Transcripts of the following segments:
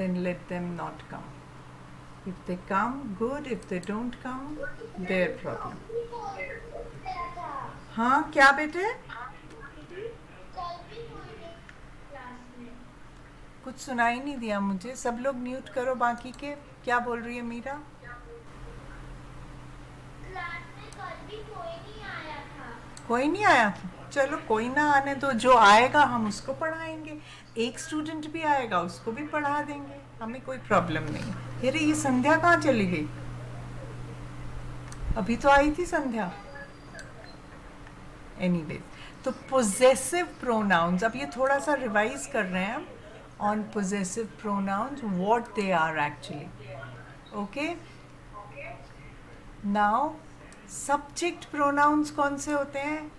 then let them not come. If they come, good. If they don't come, their problem. हाँ क्या बेटे? कुछ सुनाई नहीं दिया मुझे. सब लोग म्यूट करो बाकी के. क्या बोल रही है मीरा? क्लास में कल भी कोई नहीं आया था. कोई नहीं आया था. चलो कोई ना आने दो. जो आएगा हम उसको पढ़ाएंगे. एक स्टूडेंट भी आएगा उसको भी पढ़ा देंगे. हमें कोई प्रॉब्लम नहीं. अरे ये संध्या कहाँ चली गई? अभी तो आई थी संध्या. एनीवेज, तो पोजेसिव प्रोनाउंस, अब ये थोड़ा सा रिवाइज कर रहे हैं हम on possessive pronouns, what they are actually. Okay, now subject pronouns कौन से होते हैं?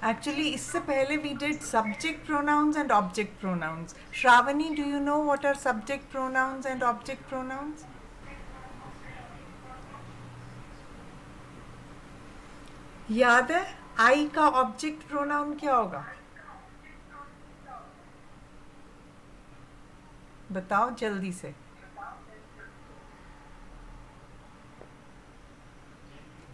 एक्चुअली इससे पहले we did subject pronouns and object pronouns. Shravani, do you know what are subject pronouns and object pronouns? याद है? आई का ऑब्जेक्ट प्रोनाउन क्या होगा? बताओ जल्दी से.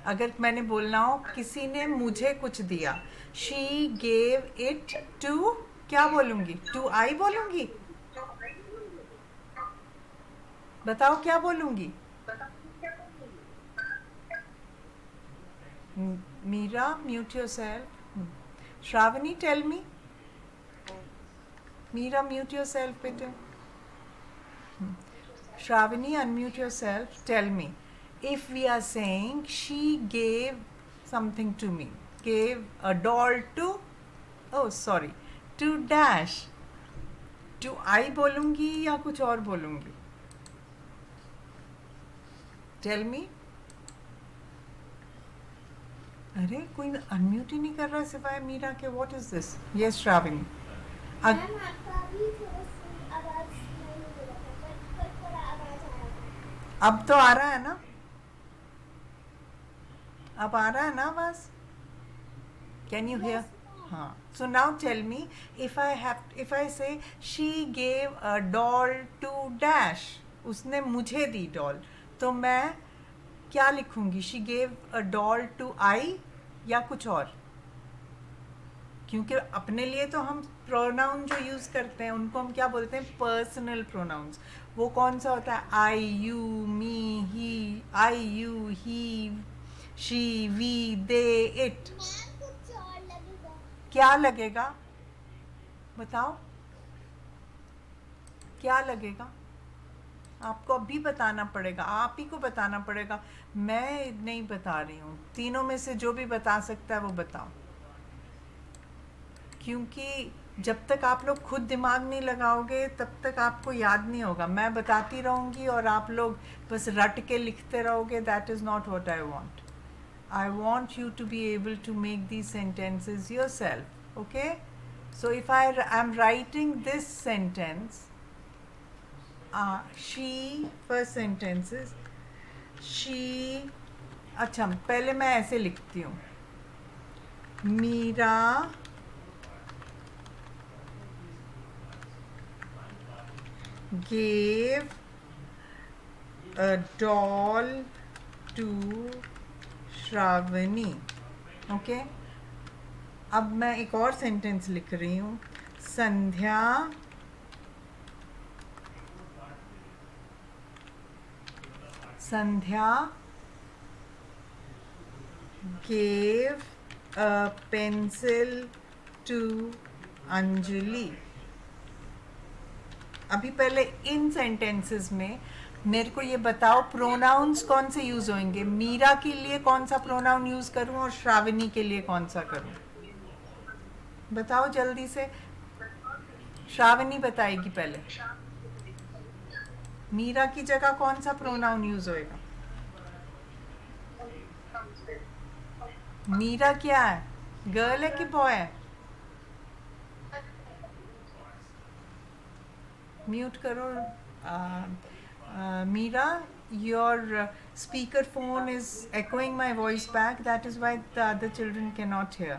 अगर मैंने बोलना हो किसी ने मुझे कुछ दिया, शी गेव इट टू, क्या बोलूंगी? टू आई बोलूंगी? बताओ क्या बोलूंगी? Meera, mute yourself. Shravani, tell me. Meera, mute yourself बेटे. Shravani, unmute yourself. Tell me, if we are saying she gave something to me, gave a doll to, oh sorry, to dash, to I बोलूँगी या कुछ और बोलूँगी? Tell me. अरे कोई unmute ही नहीं कर रहा सिवाय मीरा के. What is this? Yes, Shravani. Ma'am आपका भी थोड़ा सी आवाज नहीं हो रहा था, पर थोड़ा आवाज आ रहा था. अब तो आ रहा है ना? अब आ रहा है ना आवाज? Can you hear? हाँ. So now tell me, if I say she gave a doll to dash, उसने मुझे दी डॉल, तो मैं क्या लिखूंगी? She gave a doll to I या कुछ और? क्योंकि अपने लिए तो हम प्रोनाउन जो यूज़ करते हैं उनको हम क्या बोलते हैं? Personal pronouns. वो कौन सा होता है? I, you, me, he. I, you, he, she, we, they, it. Ma'am कुछ और लगेगा. क्या लगेगा? बताओ क्या लगेगा? आपको अभी बताना पड़ेगा. आप ही को बताना पड़ेगा. मैं नहीं बता रही हूँ. तीनों में से जो भी बता सकता है वो बताओ. क्योंकि जब तक आप लोग खुद दिमाग नहीं लगाओगे तब तक आपको याद नहीं होगा. मैं बताती रहूँगी और आप लोग बस रट के लिखते रहोगे. That is not what I want. I want you to be able to make these sentences yourself. Okay? So if I am writing this sentence, she, first sentence is she. अच्छा, पहले मैं ऐसे लिखती हूँ. Meera gave a doll to Shravani. Okay, अब मैं एक और सेंटेंस लिख रही हूँ. संध्या gave a pencil to Anjali. अभी पहले इन सेंटेंसेस में मेरे को ये बताओ प्रोनाउंस कौन से यूज होंगे. मीरा के लिए कौन सा प्रोनाउन यूज करूं और श्रावणी के लिए कौन सा करूं? बताओ जल्दी से. श्रावणी बताएगी पहले. मीरा की जगह कौन सा प्रोनाउन यूज होएगा? मीरा क्या है? गर्ल है कि बॉय है? म्यूट करो. Meera, your speaker phone is echoing my voice back. That is why the other children cannot hear.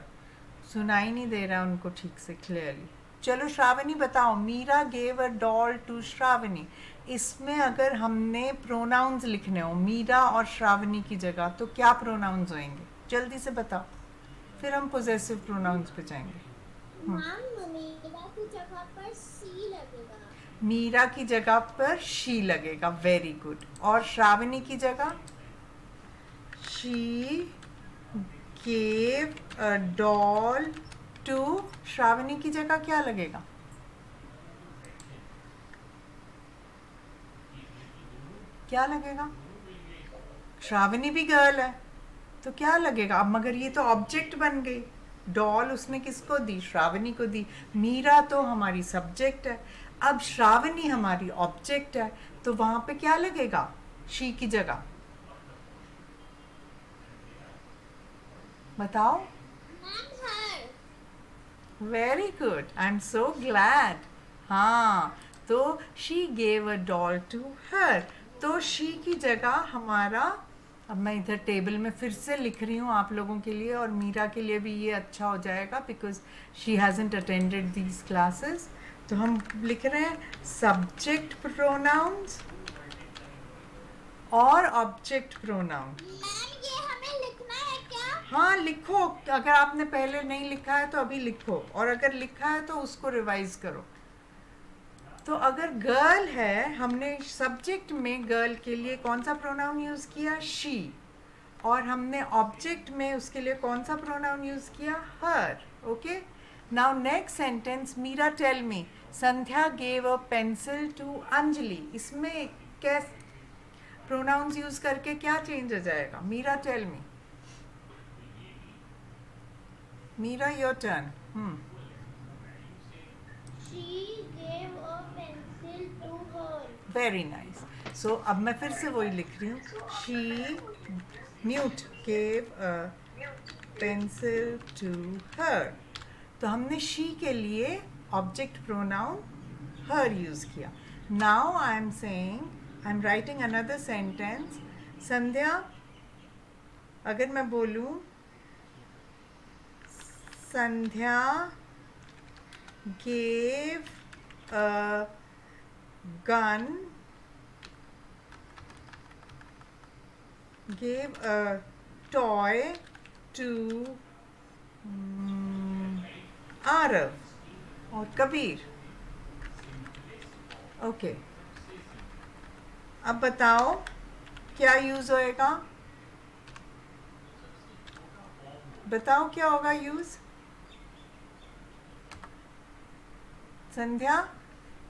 सुनाई नहीं दे रहा उनको ठीक से clearly. चलो श्रावणी बताओ. Meera gave a doll to Shravani. इसमें अगर हमने प्रोनाउंस लिखने हो मीरा और श्रावणी की जगह तो क्या प्रोनाउंस होंगे? जल्दी से बताओ, फिर हम पोजेसिव प्रोनाउंस पे जाएंगे. मैम मीरा की जगह पर सी लगेगा. मीरा की जगह पर शी लगेगा. Very good. और श्रावणी की जगह she gave a doll to. Shravani की जगह क्या लगेगा? क्या लगेगा? श्रावणी भी गर्ल है तो क्या लगेगा? अब मगर ये तो ऑब्जेक्ट बन गई. डॉल उसने किसको दी? श्रावणी को दी. मीरा तो हमारी सब्जेक्ट है. अब श्रावणी हमारी ऑब्जेक्ट है तो वहां पे क्या लगेगा शी की जगह? बताओ. Ma'am her. Very good. I am so glad. हाँ, तो she gave a doll to her. तो शी की जगह हमारा, अब मैं इधर टेबल में फिर से लिख रही हूँ आप लोगों के लिए, और मीरा के लिए भी ये अच्छा हो जाएगा because she hasn't attended these classes. तो हम लिख रहे हैं सब्जेक्ट प्रोनाउंस और ऑब्जेक्ट प्रोनाउन. मैम ये हमें लिखना है क्या? हाँ लिखो. अगर आपने पहले नहीं लिखा है तो अभी लिखो, और अगर लिखा है तो उसको रिवाइज करो. तो अगर गर्ल है, हमने सब्जेक्ट में गर्ल के लिए कौन सा प्रोनाउन यूज़ किया? शी. और हमने ऑब्जेक्ट में उसके लिए कौन सा प्रोनाउन यूज़ किया? Her. Okay. Now next sentence. Meera tell me Sandhya gave a pencil to Anjali. इसमें कैसे प्रोनाउंस यूज़ करके क्या चेंज हो जाएगा? Meera tell me. Meera your turn. She gave a pencil to her. Very nice. So अब मैं फिर से वही लिख रही हूँ. She mute gave a pencil to her. तो हमने शी के लिए ऑब्जेक्ट प्रोनाउन हर यूज़ किया. Now I am saying, I am writing another sentence. Sandhya, अगर मैं बोलूँ संध्या gave a gun, gave a toy to Arav और कबीर. ओके. अब बताओ क्या यूज़ होएगा? बताओ क्या होगा यूज़? संध्या,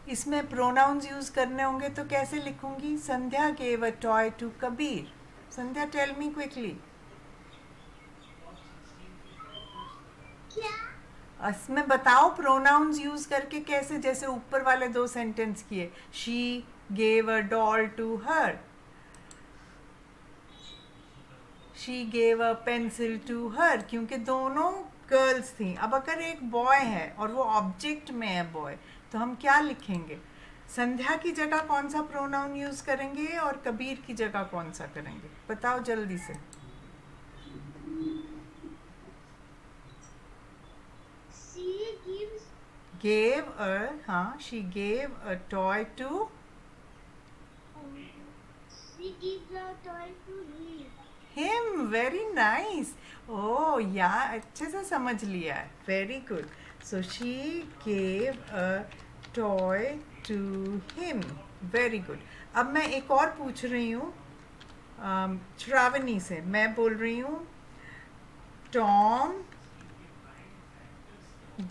इसमें प्रोनाउंस यूज़ करने होंगे तो कैसे लिखूंगी? Sandhya gave a toy to Kabir. Sandhya tell me quickly. क्या? इसमें बताओ प्रोनाउंस यूज़ करके कैसे, जैसे ऊपर वाले दो सेंटेंस किए. She gave a doll to her, she gave a pencil to her, क्योंकि दोनों गर्ल्स थी. अब अगर एक बॉय है और वो ऑब्जेक्ट में है बॉय, तो हम क्या लिखेंगे? संध्या की जगह कौन सा प्रोनाउन यूज़ करेंगे और कबीर की जगह कौन सा करेंगे? बताओ जल्दी से. She gives. गेव अ, हाँ, she gave a toy to She gives a toy to him. Him. Very nice. Oh yeah, अच्छे से समझ लिया है. Very good. So she gave a toy to him. Very good. अब मैं एक और पूछ रही हूँ श्रावणी से. मैं बोल रही हूँ Tom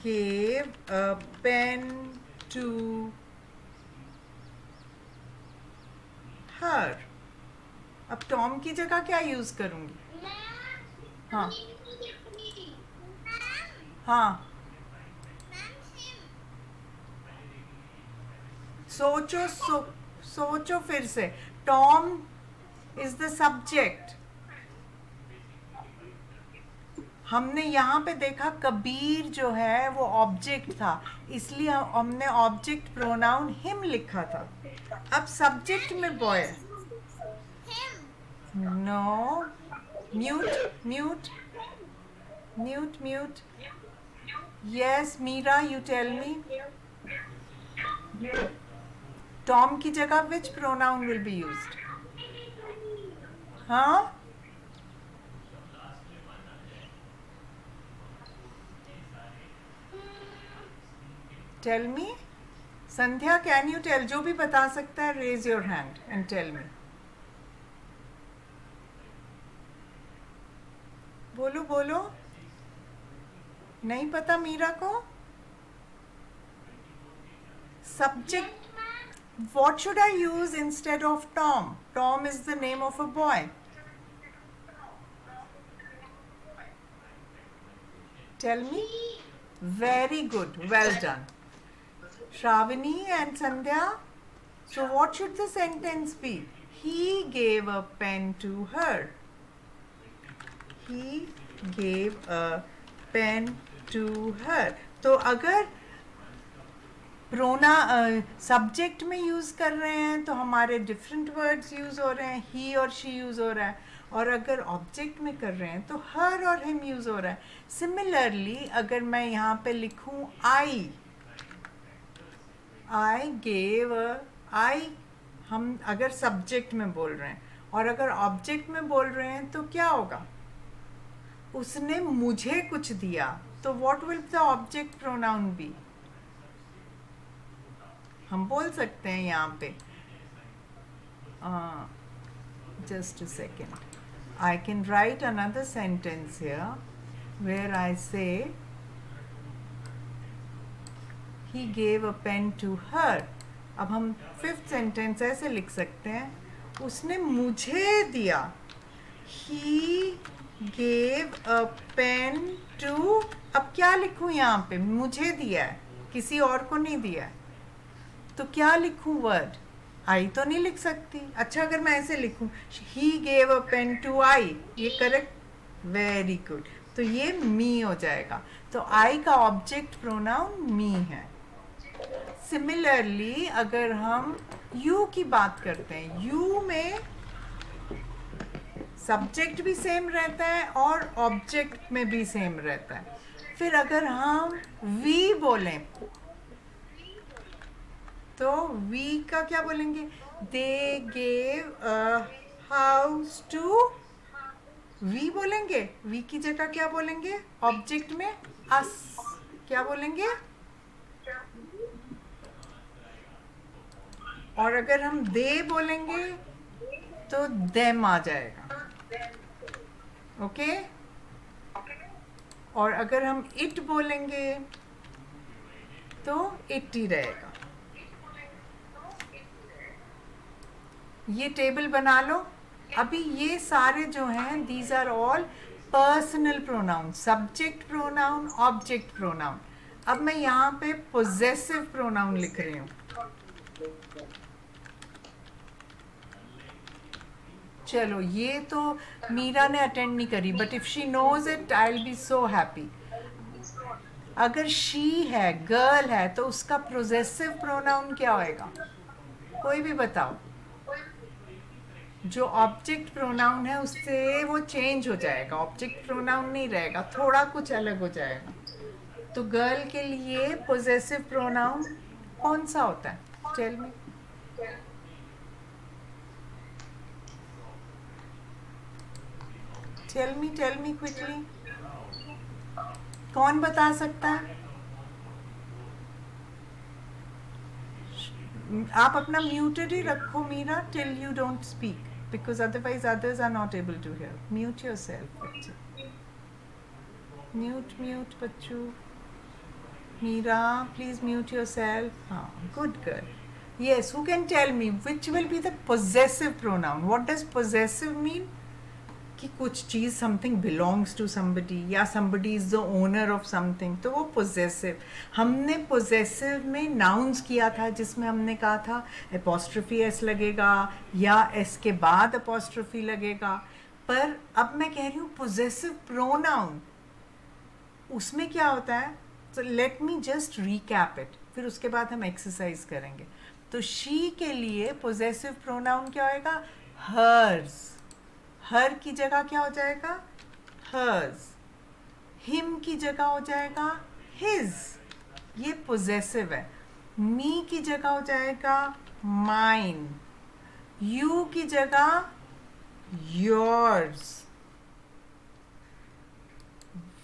gave a pen to her. अब टॉम की जगह क्या यूज़ करूँगी? मैम. हाँ. मैम. हाँ, मैम him. सोचो फिर से. Tom is the subject. हमने यहाँ पे देखा कबीर जो है वो ऑब्जेक्ट था, इसलिए हमने ऑब्जेक्ट प्रोनाउन हिम लिखा था. अब सब्जेक्ट में boy. Him. No. Mute mute mute mute. Yes Meera, you tell me. Tom की जगह which pronoun will be used? हाँ, tell me. Sandhya, can you tell? जो भी बता सकता है raise your hand and tell me. बोलो बोलो. नहीं पता मीरा को? Subject. What should I use instead of Tom? Tom is the name of a boy. Tell me. Very good. Well done. Shravani and Sandhya. So what should the sentence be? He gave a pen to her. He gave a pen to her. तो अगर प्रोना subject में use कर रहे हैं तो हमारे different words use हो रहे हैं. ही और शी यूज़ हो रहा है. और अगर ऑब्जेक्ट में कर रहे हैं तो हर और हिम यूज़ हो रहा है. सिमिलरली अगर मैं यहाँ पे लिखूँ आई गेव आई, हम अगर सब्जेक्ट में बोल रहे हैं, और अगर ऑब्जेक्ट में बोल रहे हैं तो क्या होगा? उसने मुझे कुछ दिया. तो what will the object pronoun be? हम बोल सकते हैं यहाँ पे, just a second, I can write another sentence here where I say he gave a pen to her. अब हम फिफ्थ सेंटेंस ऐसे लिख सकते हैं, उसने मुझे दिया. he gave a pen to, अब क्या लिखूं यहाँ पे? मुझे दिया है, किसी और को नहीं दिया है. तो क्या लिखूं वर्ड? आई तो नहीं लिख सकती. अच्छा अगर मैं ऐसे लिखूं he gave a pen to I, ये करेक्ट? Very good. तो ये मी हो जाएगा. तो आई का ऑब्जेक्ट प्रोनाउन मी है. सिमिलरली अगर हम यू की बात करते हैं, यू में सब्जेक्ट भी सेम रहता है और ऑब्जेक्ट में भी सेम रहता है. फिर अगर हम वी बोलें तो वी का क्या बोलेंगे? They gave a house to, we बोलेंगे. वी की जगह क्या बोलेंगे ऑब्जेक्ट में? अस. क्या बोलेंगे? और अगर हम दे बोलेंगे तो देम आ जाएगा. ओके. और अगर हम इट बोलेंगे तो इट ही रहेगा. ये टेबल बना लो. अभी ये सारे जो हैं these are all personal pronoun, subject pronoun, object pronoun. अब मैं यहाँ पे पोजेसिव प्रोनाउन लिख रही हूँ. चलो ये तो मीरा ने अटेंड नहीं करी, but if she knows it I will be so happy. अगर शी है, गर्ल है, तो उसका पोजेसिव प्रोनाउन क्या होएगा? कोई भी बताओ. जो ऑब्जेक्ट प्रोनाउन है उससे वो चेंज हो जाएगा, ऑब्जेक्ट प्रोनाउन नहीं रहेगा, थोड़ा कुछ अलग हो जाएगा. तो गर्ल के लिए पोजेसिव प्रोनाउन कौन सा होता है? Tell me. Tell me quickly. कौन बता सकता है? आप अपना म्यूटेड ही रखो Meera till you don't speak, because otherwise others are not able to hear. Mute yourself. Mute Bachchu. Meera, please mute yourself. Good girl. Yes, who can tell me which will be the possessive pronoun? What does possessive mean? कि कुछ चीज़ something belongs to somebody या somebody is the owner of something, तो वो possessive. हमने possessive में nouns किया था जिसमें हमने कहा था एपोस्ट्रोफी एस लगेगा या एस के बाद एपोस्ट्रोफी लगेगा. पर अब मैं कह रही हूँ पोजेसिव प्रोनाउन, उसमें क्या होता है? तो let me just recap it, फिर उसके बाद हम एक्सरसाइज करेंगे. तो शी के लिए पोजेसिव प्रोनाउन क्या होएगा? हर्स. हर की जगह क्या हो जाएगा? हर्स. हिम की जगह हो जाएगा हिज, ये पोजेसिव है. मी की जगह हो जाएगा माइन, यू की जगह योर्स,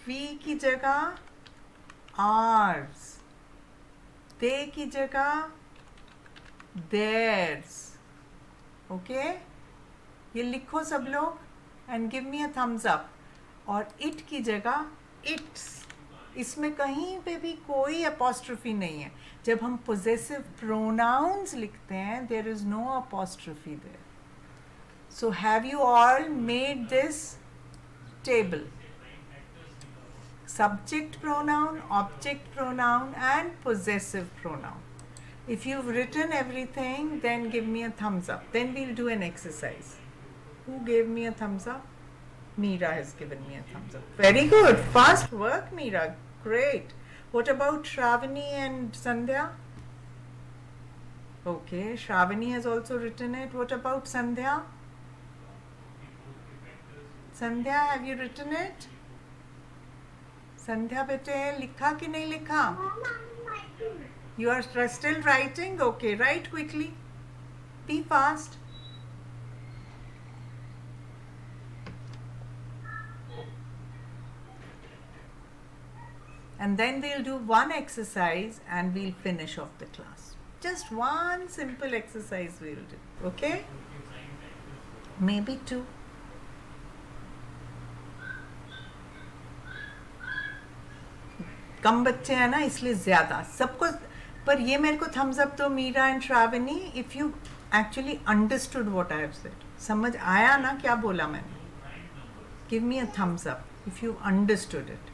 वी की जगह आर्स, दे की जगह theirs. ओके, ये लिखो सब लोग and give me a thumbs up. और इट की जगह इट्स, इसमें कहीं पे भी कोई अपोस्ट्रोफी नहीं है. जब हम पोजेसिव प्रोनाउंस लिखते हैं there is no apostrophe there. So have you all made this table? Subject pronoun, object pronoun and possessive pronoun. If you've written everything, then give me a thumbs up. Then we'll do an exercise. Who gave me a thumbs up? Meera has given me a thumbs up. Very good. Fast work, Meera. Great. What about Shravani and Sandhya? Okay, Shravani has also written it. What about Sandhya? Sandhya, have you written it? संध्या बेटे लिखा कि नहीं लिखा? You are still writing? Okay, write quickly. Be fast. And then we'll do one exercise and we'll finish off the class. Just one simple exercise we'll do. Okay? Maybe two. कम बच्चे हैं ना इसलिए ज़्यादा सबको. पर ये मेरे को थम्स अप तो Meera and Shravani, if you actually understood what I have said. समझ आया ना क्या बोला मैंने? Give me a thumbs up if you understood it.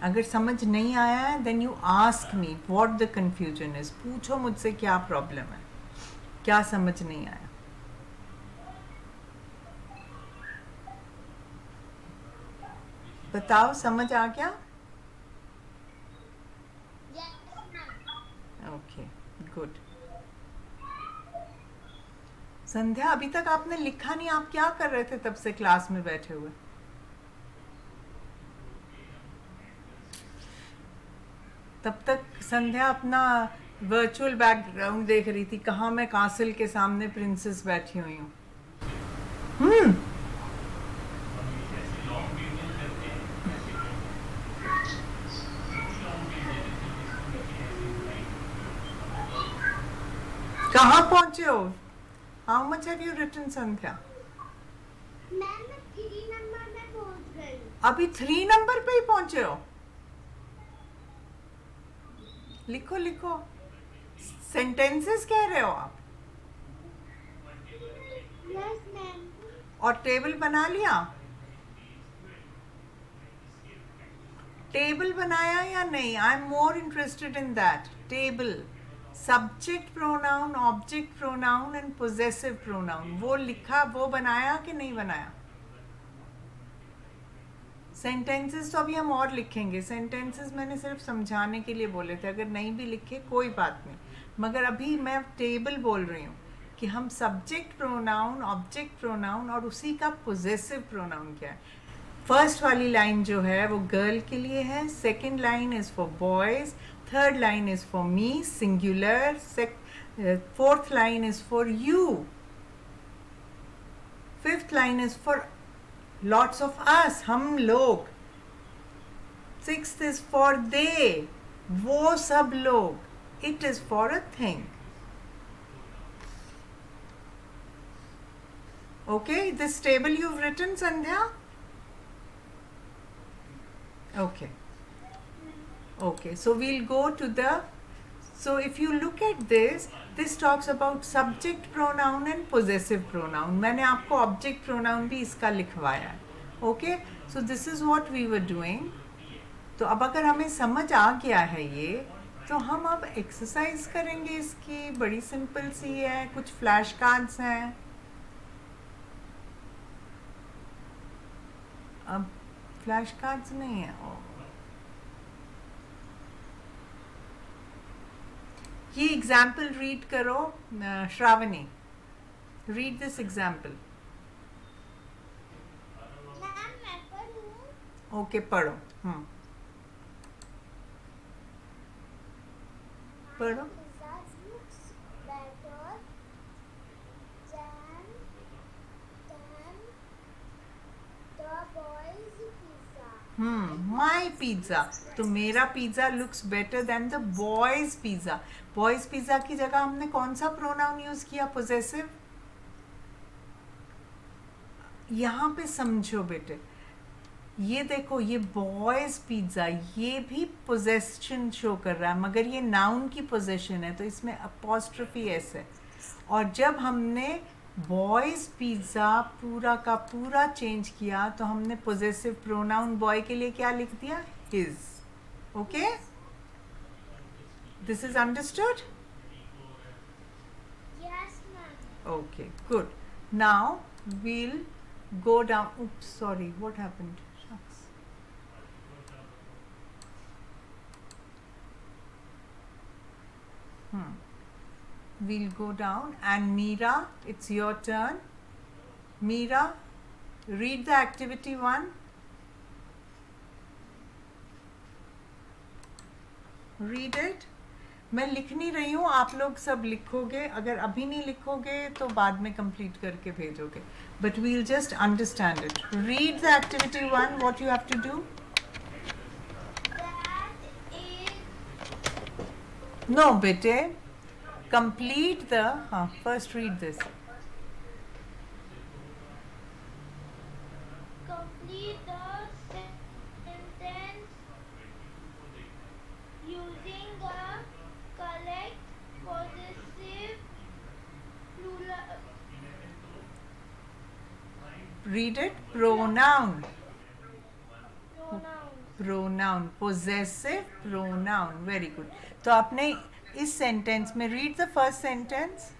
अगर समझ नहीं आया है then you ask me what the confusion is. पूछो मुझसे क्या प्रॉब्लम है, क्या समझ नहीं आया. बताओ, समझ आ गया? Okay, good. संध्या, अभी तक आपने लिखा नहीं. आप क्या कर रहे थे तब से क्लास में बैठे हुए? तब तक संध्या अपना वर्चुअल बैकग्राउंड देख रही थी. कहाँ मैं कासिल के सामने प्रिंसेस बैठी हुई हूँ. कहाँ पहुंचे हो? How much have you written Sandhya? मैं 3 नंबर में पहुंच गई. अभी 3 नंबर पे ही पहुंचे हो? लिखो लिखो. सेंटेंसेस कह रहे हो आप? Yes ma'am. और टेबल बना लिया? टेबल बनाया या नहीं? I am more interested in that. Table, subject pronoun, object pronoun and possessive pronoun, वो लिखा, वो बनाया कि नहीं बनाया? सेंटेंसेस तो अभी हम और लिखेंगे. सेंटेंसेस मैंने सिर्फ समझाने के लिए बोले थे. अगर नहीं भी लिखे कोई बात नहीं, मगर अभी मैं टेबल बोल रही हूँ कि हम सब्जेक्ट प्रोनाउन, ऑब्जेक्ट प्रोनाउन और उसी का पोजेसिव प्रोनाउन क्या है. फर्स्ट वाली लाइन जो है वो गर्ल के लिए है. Second line is for boys. Third line is for me, singular. Fourth line is for you. Fifth line is for lots of us, हम लोग. Sixth is for they, वो सब लोग. It is for a thing. Okay, this table you've written, Sandhya? Okay. Okay, so we'll go to the, so if you look at this talks about subject pronoun and possessive pronoun. मैंने आपको object pronoun भी इसका लिखवाया है. Okay, so this is what we were doing. तो अब अगर हमें समझ आ गया है ये, तो हम अब एक्सरसाइज करेंगे इसकी. बड़ी सिंपल सी है. कुछ फ्लैश कार्ड्स हैं. अब फ्लैश कार्ड्स नहीं है. ये एग्जाम्पल रीड करो. Shravani, read this example. Ma'am मैं पढ़ूं? ओके, पढ़ो. पढ़ो. Pizza पिज्ज़ा, तो मेरा pizza looks better than the boys pizza. Boys pizza की जगह हमने कौन सा प्रोनाउन यूज़ किया, पोजेसिव। यहाँ पे समझो बेटे, ये देखो, ये बॉयज़ पिज़्ज़ा, ये भी पोजेशन शो कर रहा है, मगर ये नाउन की पोजेशन है, तो इसमें अपॉस्ट्रोफी एस है। और जब हमने बॉयज़ पिज़्ज़ा पूरा का पूरा चेंज किया, तो हमने पोजेसिव प्रोनाउन बॉय के लिए क्या लिख दिया, his. Okay, this is understood? Yes, ma'am. Okay, good. Now we'll go down. Oops, sorry, what happened? Shucks. We'll go down, and Meera, it's your turn. Meera, read the activity 1. Read it. मैं लिख नहीं रही हूँ, आप लोग सब लिखोगे। अगर अभी नहीं लिखोगे तो बाद में कंप्लीट करके भेजोगे, but we'll just understand it. Read the activity 1, what you have to do. That is no बेटे, कंप्लीट द, हाँ, first read this. complete the sentence using the correct possessive plural read it. Pronoun, pronouns. Pronoun, possessive pronoun, very good. तो आपने इस sentence में, read the first sentence.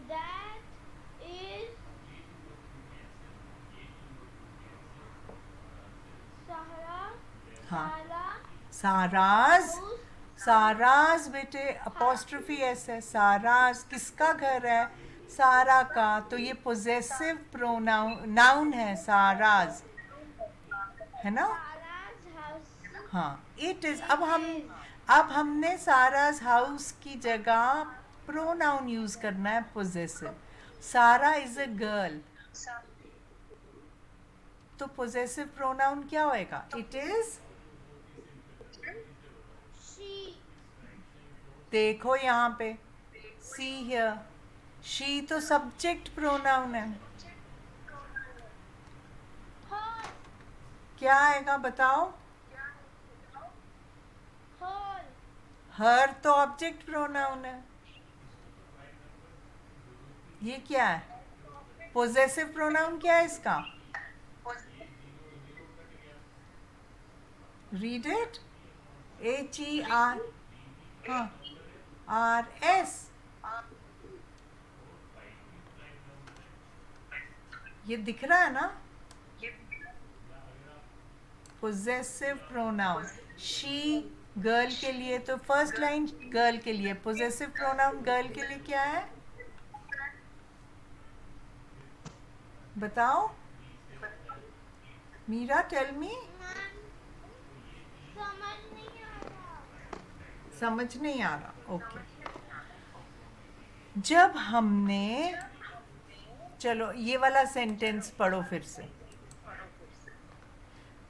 That is Sahara. हाँ, Sara Sara's, house. Sara's बेटे, apostrophe S है। साराज किसका घर है, सारा का, तो ये पोजेसिव प्रोनाउन, नाउन है साराज, है ना। Sarah's house. हाँ, इट इज। अब हमने साराज हाउस की जगह प्रोनाउन यूज करना है, पोजेसिव। सारा इज अ गर्ल, तो पोजेसिव प्रोनाउन क्या होएगा, इट इज। She. देखो यहाँ पे, सी हियर, शी तो सब्जेक्ट प्रोनाउन है। Her. क्या आएगा बताओ। Her. हर तो ऑब्जेक्ट प्रोनाउन है। ये क्या है, पोजेसिव प्रोनाउन क्या है इसका, रीड इट। HER, हाँ, RS, ये दिख रहा है ना, पोजेसिव प्रोनाउन। शी गर्ल के लिए, तो फर्स्ट लाइन गर्ल के लिए, पोजेसिव प्रोनाउन गर्ल के लिए क्या है बताओ। मीरा, टेल मी। Ma'am, समझ नहीं आ रहा. समझ नहीं आ रहा, ओके। जब हमने, चलो ये वाला सेंटेंस पढ़ो फिर से।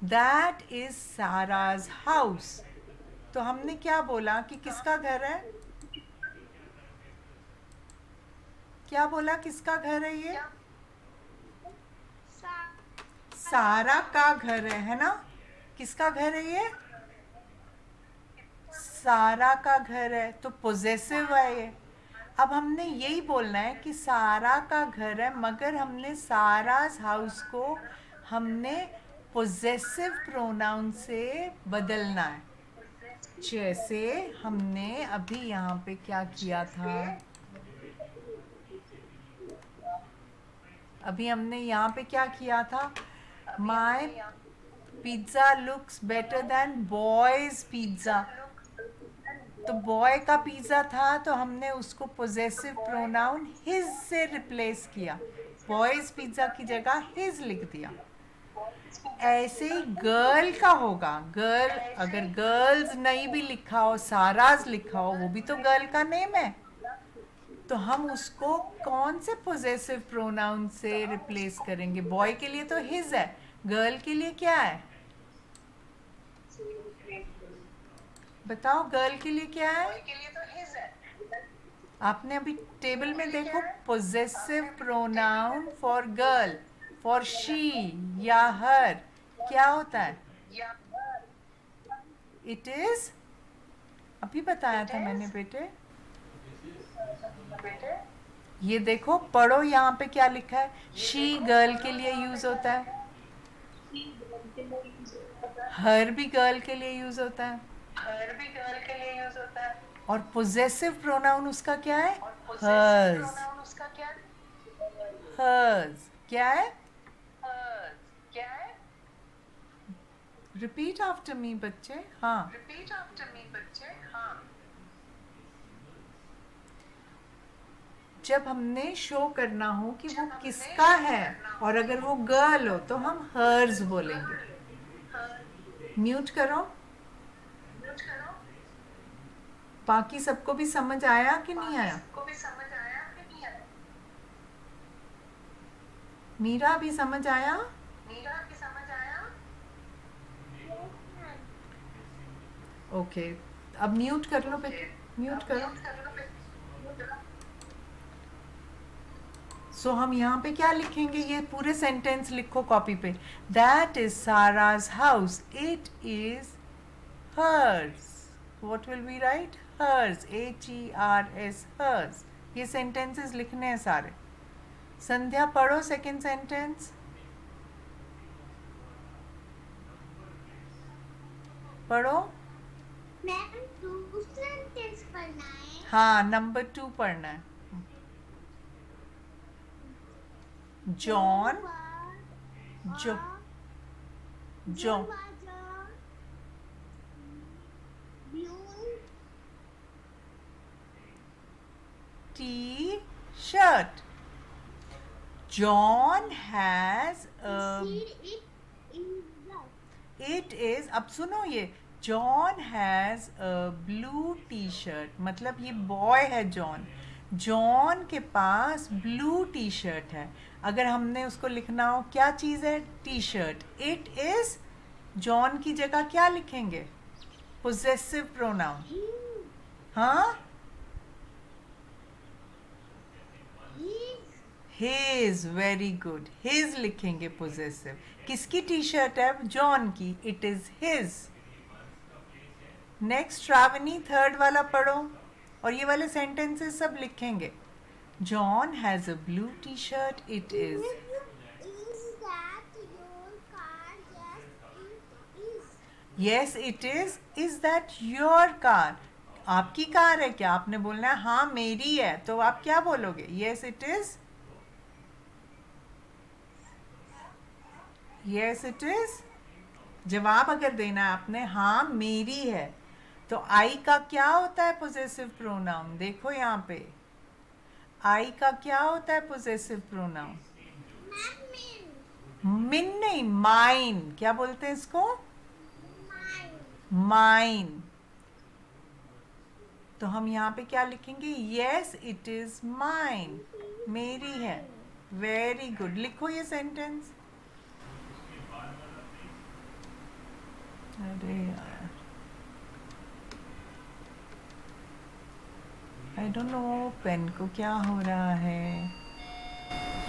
दैट इज साराज हाउस, तो हमने क्या बोला कि किसका घर है, क्या बोला, किसका घर है ये, सारा का घर है ना। किसका घर है ये, सारा का घर है, तो पोजेसिव है ये। अब हमने यही बोलना है कि सारा का घर है, मगर हमने साराज हाउस को हमने पोजेसिव प्रोनाउन से बदलना है। जैसे हमने अभी यहाँ पे क्या किया था, अभी हमने यहाँ पे क्या किया था, my pizza looks better than boys pizza. तो बॉय का पिज़्ज़ा था, तो हमने उसको पोजेसिव प्रोनाउन हिज से रिप्लेस किया, बॉयज़ पिज़्ज़ा की जगह हिज लिख दिया। ऐसे ही गर्ल का होगा, गर्ल, अगर गर्ल्स नहीं भी लिखा हो, साराज लिखा हो, वो भी तो गर्ल का नेम है, तो हम उसको कौन से पोजेसिव प्रोनाउन से रिप्लेस करेंगे, बॉय के लिए तो हिज है, गर्ल के लिए क्या है? बताओ गर्ल के लिए क्या है? के लिए तो his है. आपने अभी टेबल में देखो possessive pronoun for girl, for she या हर क्या होता है? या इट इज, अभी बताया था मैंने बेटे। बेटे ये देखो पढ़ो, यहाँ पे क्या लिखा है? शी गर्ल के लिए यूज होता है, हर भी गर्ल के लिए यूज होता है, हर भी गर्ल के लिए यूज होता है. और पोजेसिव प्रोनाउन उसका क्या है? और possessive हर्स। pronoun उसका क्या है? हर्स क्या है? hers. क्या है? रिपीट आफ्टर मी बच्चे। हाँ, Repeat after me बच्चे. हाँ. जब हमने शो करना हो कि वो जब हमने किसका show है करना हो और अगर वो गर्ल हो तो हम हर्स बोलेंगे। म्यूट करो। Mute करो. बाकी सबको भी समझ आया कि नहीं आया? सबको भी समझ आया कि नहीं आया? मीरा भी समझ आया? मीरा भी समझ आया? ओके, अब म्यूट कर लो बेटे, म्यूट अब करो। mute कर लो बेटे. सो हम यहाँ पे क्या लिखेंगे? ये पूरे सेंटेंस लिखो कॉपी पे। That is Sara's house, it is hers. What will we write? Hers, HERS, hers. ये सेंटेंसेस लिखने हैं सारे। संध्या पढ़ो सेकंड सेंटेंस, पढ़ो। मैम दूसरा सेंटेंस पढ़ना है. हाँ, नंबर 2 पढ़ना है। जॉन, जो John जो was a blue T-shirt. John has a, seed. It is black. it is, अब सुनो ये, John has a blue T-shirt, मतलब ये बॉय है जॉन। जॉन के पास ब्लू टी शर्ट है। अगर हमने उसको लिखना हो क्या चीज़ है? T shirt. It is, John की जगह क्या लिखेंगे? Possessive pronoun. हाँ, हिज, वेरी गुड, हिज लिखेंगे पोजेसिव। किसकी टी शर्ट है? जॉन की। It is his. Next Shravani, third वाला पढ़ो और ये वाले सेंटेंसेस सब लिखेंगे। John has a blue T shirt, it is. Is that your car? Yes Yes, it is. It is. Is that your car? आपकी कार है क्या? आपने बोलना है हाँ मेरी है, तो आप क्या बोलोगे? Yes it is, yes it is. जवाब अगर देना है आपने हाँ मेरी है, तो आई का क्या होता है पोजेसिव प्रोनाउन? देखो यहाँ पे, आई का क्या होता है पोजेसिव प्रोनाउन? Ma'am, मिन नहीं, माइन। क्या बोलते हैं इसको? mine. माइन। तो हम यहाँ पे क्या लिखेंगे? यस इट इज माइन, मेरी है। वेरी गुड, लिखो ये सेंटेंस। अरे यार, आई डोंट नो पेन को क्या हो रहा है।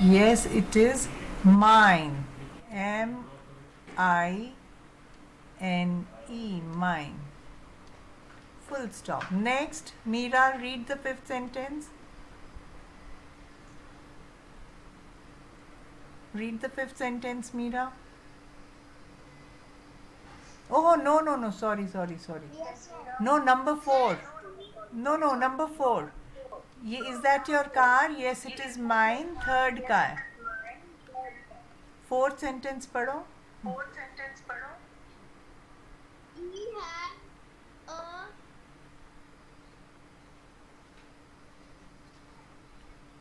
Yes it is mine, MINE, mine, full stop. Next, Meera, read the fifth sentence. Read the fifth sentence, Meera. Oh, no, sorry. Yes, sir. No, number 4. No, number 4. Is that your car? Yes, it is mine. Third का है। Fourth sentence पढ़ो। Fourth sentence पढ़ो. He had a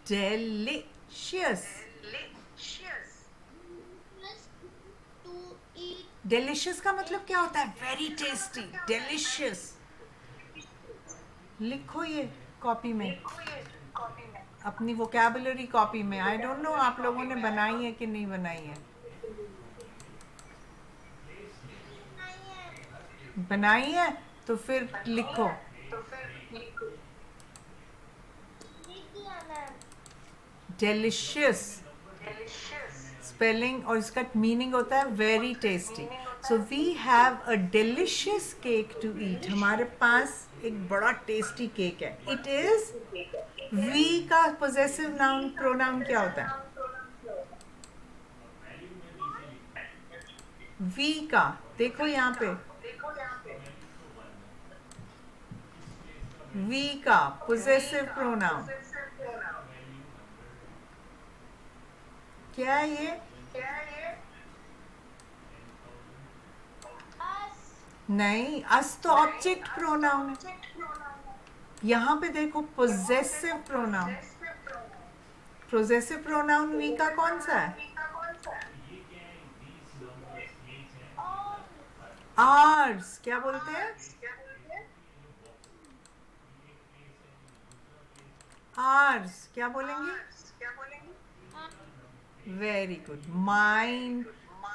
Delicious. Delicious. delicious to eat. Delicious का मतलब क्या होता है? Very tasty. Delicious. लिखो ये कॉपी में, देखो ये कॉपी में. अपनी वोकैबुलरी कॉपी में। आई डोंट नो आप लोगों ने बनाई है कि नहीं बनाई है। बनाई है तो फिर लिखो. तो फिर लिखो. लिख दिया मैम. Delicious. Delicious. स्पेलिंग और इसका मीनिंग होता है वेरी टेस्टी. Meaning होता सो है we have a delicious cake to eat. हमारे पास एक बड़ा टेस्टी केक है. इट इज वी का पोजेसिव नाउन प्रोनाउन क्या होता है? वी का देखो यहाँ पे. देखो यहाँ पे. वी का पोजेसिव प्रोनाउन Possessive pronoun. क्या है ये? क्या है ये? Us. नहीं, अस तो ऑब्जेक्ट प्रोनाउन है. Object pronoun है. यहाँ पे देखो possessive pronoun. Possessive pronoun. Possessive pronoun we का कौन सा है? वी का कौन सा है? All. आर्स. क्या बोलते हैं? क्या बोलते हैं? आर्स. क्या बोलेंगे? क्या बोलेंगे? Very good. Mine,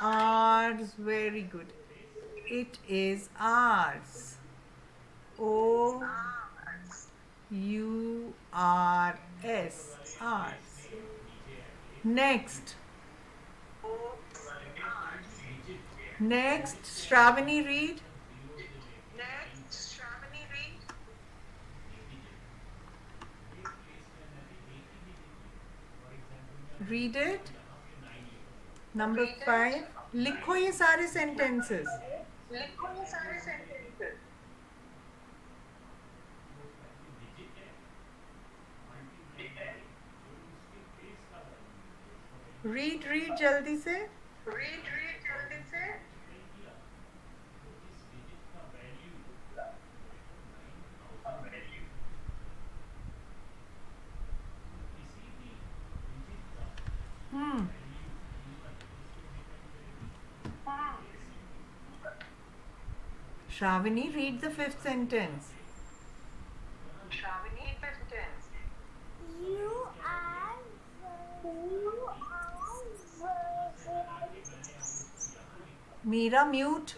ours, very good. It is ours. O U R S. Ours. Next. Next. Shravani, read. Next, Shravani, read. Read it. Number 5. लिखो ये सारे sentences. लिखो ये सारे sentences. Read, read जल्दी से. Read, read जल्दी से. Hmm. Shravani, read the 5th sentence. Shravani, fifth tense. You are. Meera, mute.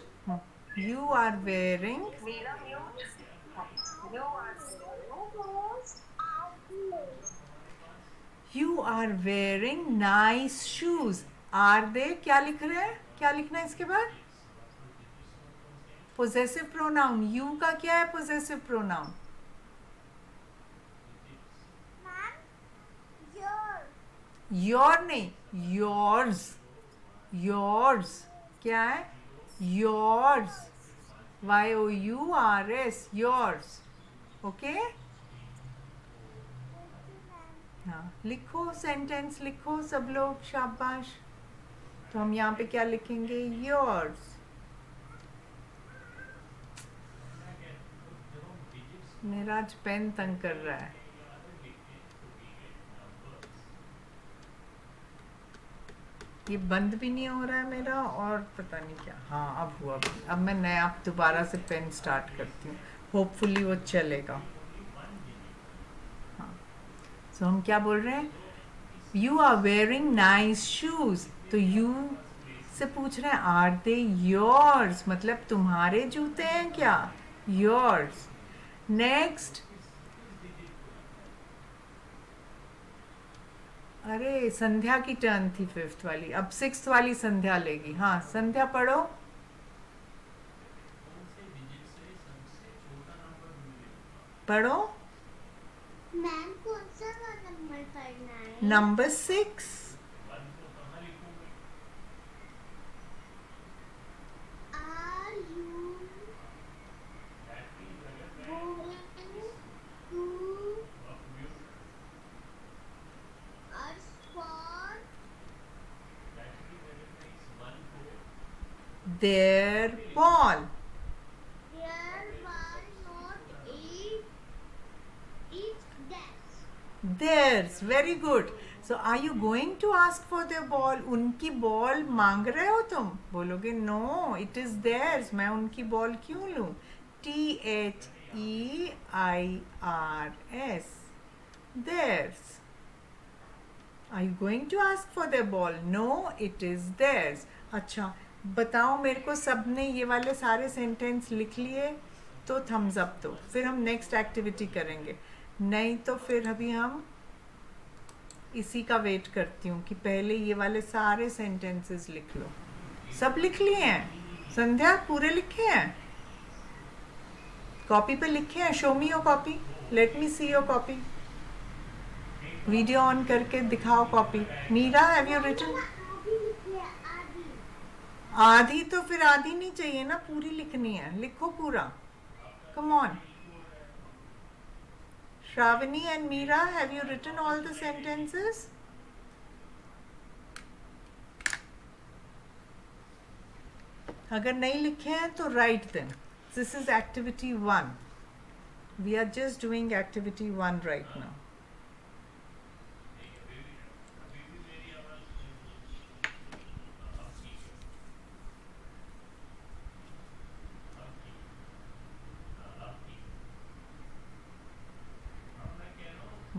You are wearing. Meera, mute. You are You are wearing nice shoes. Are they? क्या लिख रहे हैं? क्या लिखना है इसके बाद? Possessive pronoun. You का क्या है possessive pronoun? Ma'am. Your. Your नहीं. Yours. Yours. क्या है? Yours. Y-O-U-R-S. Yours. Okay? हाँ, लिखो सेंटेंस. लिखो सब लोग. शाबाश. तो हम यहाँ पे क्या लिखेंगे? योर्स. मेरा आज पेन तंग कर रहा है. ये बंद भी नहीं हो रहा है मेरा और पता नहीं क्या. हाँ, अब हुआ. अब मैं नया दोबारा से पेन स्टार्ट करती हूँ. होपफुली वो चलेगा. सो हम क्या बोल रहे हैं? You are wearing nice shoes. तो यू से पूछ रहे हैं आर दे योर्स, मतलब तुम्हारे जूते हैं क्या? योर्स. नेक्स्ट. अरे संध्या की टर्न थी 5th वाली. अब 6th वाली संध्या लेगी. हाँ संध्या पढ़ो. पढ़ो. मैम कौन सा नंबर पढ़ना है? Number 6. Are you going to us for their ball. there was not each desk? Theirs. Very good. So are you going to ask for their ball? उनकी बॉल मांग रहे हो तुम? बोलोगे no, it is theirs. मैं उनकी ball क्यों लूँ? THEIRS. Theirs. Are you going to ask for their ball? No, it is theirs. अच्छा, बताओ मेरे को, सबने ये वाले सारे सेंटेंस लिख लिए तो थम्स अप दो, फिर हम नेक्स्ट एक्टिविटी करेंगे। नहीं तो फिर अभी हम इसी का वेट करती हूँ कि पहले ये वाले सारे सेंटेंसेस लिख लो। सब लिख लिए हैं संध्या? पूरे लिखे हैं? कॉपी पे लिखे हैं? Show me your copy, let me see your copy. Video on करके दिखाओ copy. Meera, have you written? आधी लिखी है, आधी। आधी तो फिर आधी नहीं चाहिए ना, पूरी लिखनी है। लिखो पूरा, come on. Shravani and Meera, have you written all the sentences? अगर नहीं लिखे हैं तो write them. This is activity 1. We are just doing activity 1 right now.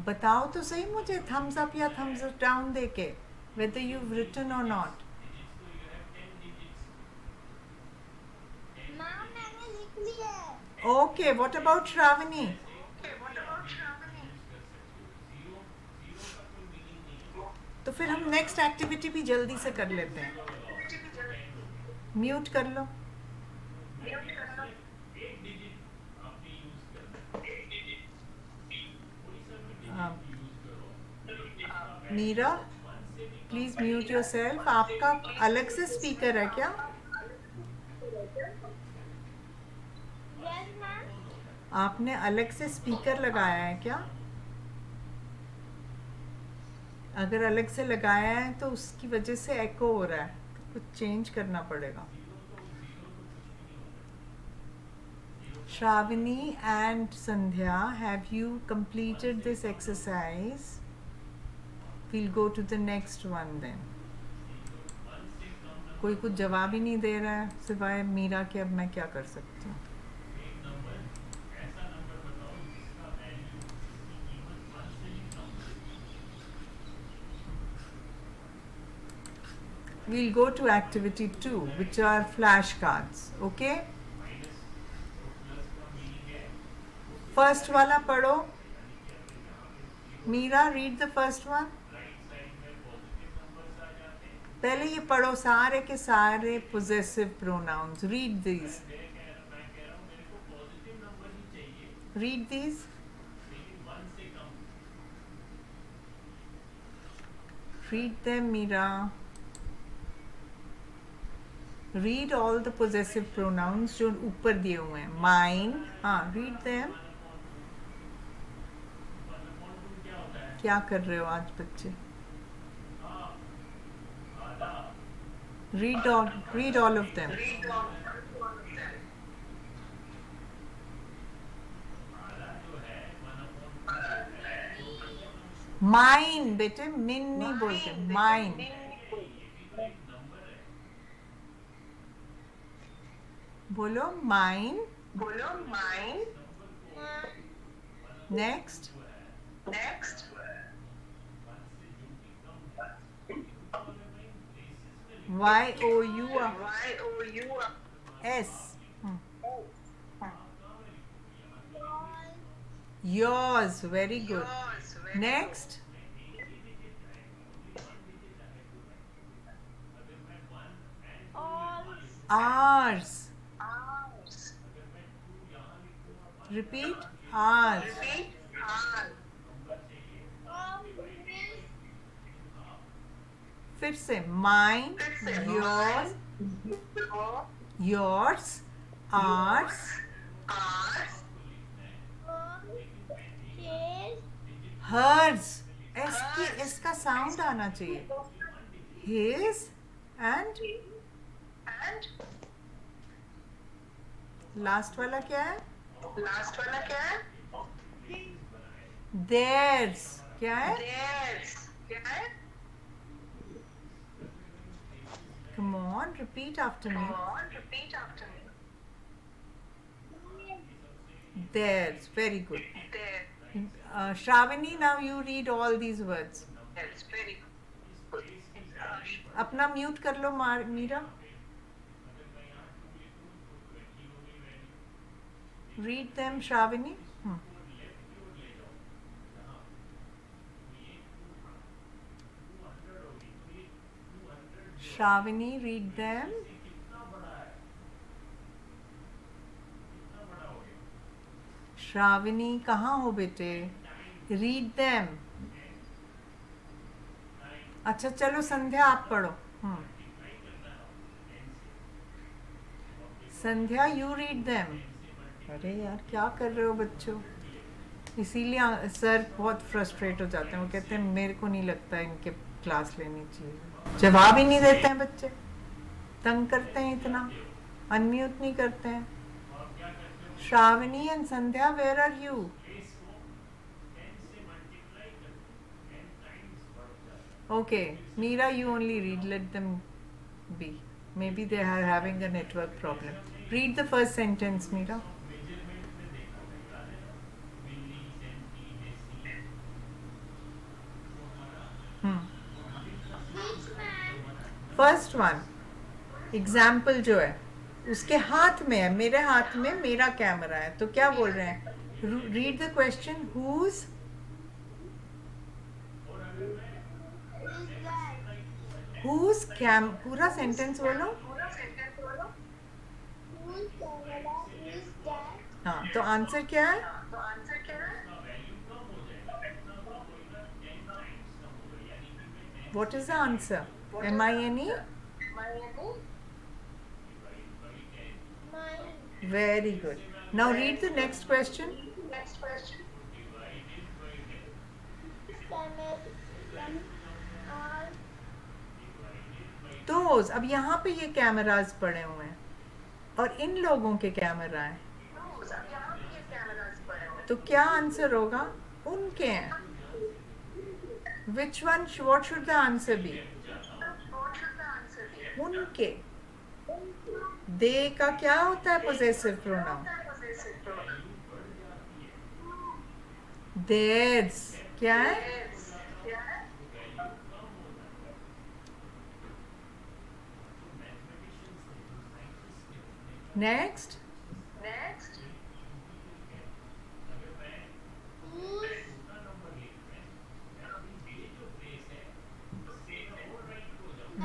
बताओ तो सही मुझे, थम्स अप या थम्स डाउन देके, whether you've written or not. माँ मैंने लिख ली है। Okay, what about Shravani? Okay, what about Shravani? तो फिर हम नेक्स्ट एक्टिविटी भी जल्दी से कर लेते हैं। म्यूट कर लो। Mute कर लो। Meera, please mute yourself. आपका अलग से स्पीकर है क्या? Yes ma'am. आपने अलग से स्पीकर लगाया है क्या? अगर अलग से लगाया है तो उसकी वजह से एको हो रहा है, तो कुछ चेंज करना पड़ेगा। Shravani and Sandhya, have you completed this exercise? We'll go to the next one then. कोई कुछ जवाब ही नहीं दे रहा है सिवाय मीरा के। अब मैं क्या कर सकती हूँ? We'll go to activity 2, which are flashcards. Okay? First वाला पढ़ो। Meera, read the first one. पहले ये पढ़ो सारे के सारे possessive pronouns. Read these. Read these. Read them, Meera. Read all the possessive pronouns जो ऊपर दिए हुए हैं. Mine. हाँ, read them. क्या कर रहे हो आज बच्चे? Read all of them. Read all. Mine बेटे, min नहीं बोलते, mine. बोलो mine. बोलो mine. Next. Next. Y-O-U-R. Y-O-U-R. S. Yours. Very good. Yours. Very Next. All. Ours. good. Ours. Repeat. Ours. Repeat. Ours. फिर से mine, फिर से yours, yours, ours, Ours. hers. इसका साउंड आना चाहिए. His and And लास्ट वाला क्या है? last वाला क्या है? Theirs. क्या है? Theirs. क्या है? Come on, repeat after me. Come on, repeat after me. Theirs. Very good. Theirs. Shravani, now you read all these words. Very good. अपना म्यूट कर लो Meera. Read them, Shravani. Shravani, read them. Shravani कहाँ हो बेटे? Read them. अच्छा चलो संध्या आप पढ़ो. संध्या यू रीड देम. अरे यार क्या कर रहे हो बच्चों? इसीलिए सर बहुत फ्रस्ट्रेट हो जाते हैं. वो कहते हैं मेरे को नहीं लगता इनके क्लास लेनी चाहिए. जवाब ही नहीं देते हैं बच्चे. तंग करते हैं इतना. अनम्यूट नहीं करते हैं. Shravani and Sandhya, where are you? Okay, Meera, you only read. Let them be. Maybe they are having a network problem. Read the first sentence, Meera. Which man? First one. Example जो है उसके हाथ में है. मेरे हाथ में मेरा कैमरा है. तो क्या बोल रहे हैं? Read the question. Whose? Is that? Whose cam? पूरा सेंटेंस बोलो. Whose camera is that? हाँ, तो आंसर क्या है? तो आंसर क्या है? What is the answer? M-I-N-E? Mine. Very good. Now read the next question. Next question. Cameras are Those. अब यहाँ पे ये कैमरास पड़े हुए हैं और इन लोगों के कैमरा हैं. अब यहाँ पे ये कैमरास पड़े हुए हैं. तो क्या आंसर होगा? उनके हैं. Which one? What should the answer be? What should the answer be? उनके. They का क्या होता है possessive pronoun? Possessive pronoun. Theirs. क्या है? Yes. क्या है? Next. Next. whose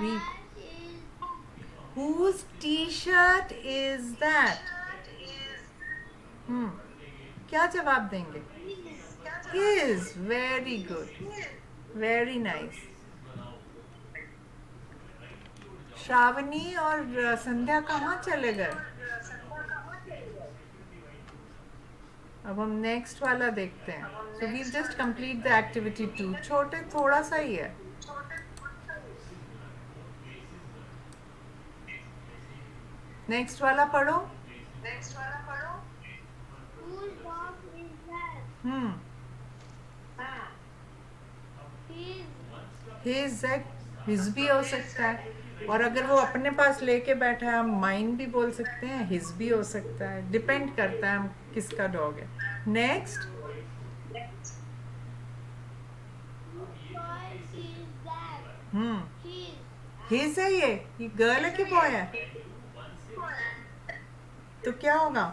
We. that is Whose T-shirt is that? Shirt is क्या जवाब देंगे? his. क्या जवाब? His. Very good. Very nice. Shravani और संध्या कहाँ चले गए? संध्या कहाँ चली गई? अब हम नेक्स्ट वाला देखते हैं. So we'll just complete the activity 2. छोटे थोड़ा सा ही है. नेक्स्ट वाला पढ़ो. नेक्स्ट वाला पढ़ो. Whose dog is that? हाँ. His. हिज भी हो सकता है. और अगर वो अपने पास लेके बैठा है हम माइन भी बोल सकते हैं. हिज भी हो सकता है. डिपेंड करता है हम किसका डॉग है. Next. Whose toy is that? His. His है ये गर्ल है कि बॉय है? तो क्या होगा?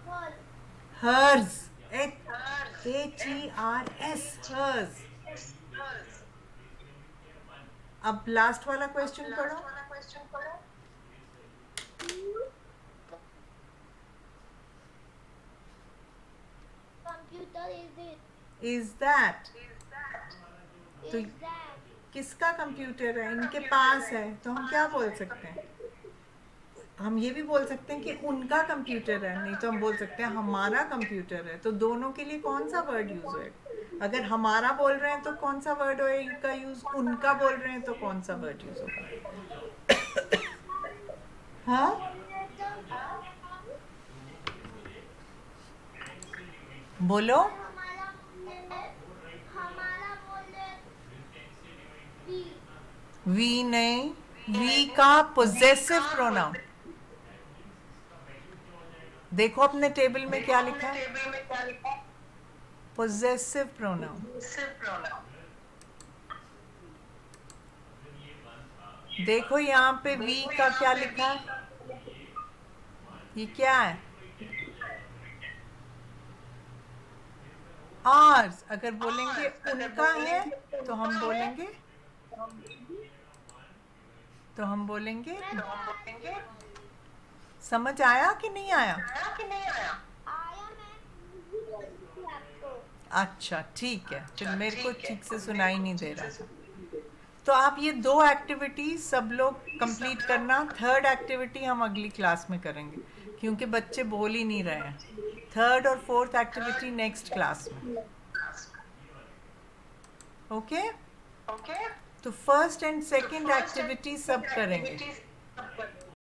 Hers. हर्स. H-E-R-S. हर्स. अब लास्ट वाला क्वेश्चन पढ़ो. वाला क्वेश्चन पढ़ो. Computer is it? Is that. Is that? तो Is that? किसका कंप्यूटर है? इनके पास है. तो हम क्या बोल सकते हैं? हम ये भी बोल सकते हैं कि उनका कंप्यूटर है. नहीं तो हम बोल सकते हैं हमारा कंप्यूटर है. तो दोनों के लिए कौन सा वर्ड यूज होएगा? अगर हमारा बोल रहे हैं तो कौन सा वर्ड होएगा यूज? उनका बोल रहे हैं तो कौन सा वर्ड यूज होगा? हाँ, बोलो. हमारा बोले we. वी नहीं. वी का पोजेसिव प्रोनाउन. देखो अपने टेबल में क्या लिखा है? टेबल में क्या लिखा है? Possessive pronoun. Possessive pronoun. देखो यहाँ पे वी का क्या लिखा है? ये क्या है? आर्स अगर बोलेंगे उनका है तो हम बोलेंगे मैं तो हम बोलेंगे समझ आया कि नहीं आया? आया कि नहीं आया? आया, मैं नहीं बोलती थी आपको। अच्छा ठीक है, फिर मेरे को ठीक है, ठीक से तो सुनाई मेरे नहीं को दे ठीक रहा से था। तो आप ये 2 एक्टिविटी सब लोग कंप्लीट करना। थर्ड एक्टिविटी हम अगली क्लास में करेंगे क्योंकि बच्चे बोल ही नहीं रहे हैं। थर्ड और फोर्थ एक्टिविटी नेक्स्ट क्लास में। ओके ओके तो फर्स्ट एंड तो सेकंड फर्स्ट एक्टिविटी सब करेंगे। एक्टिविटीज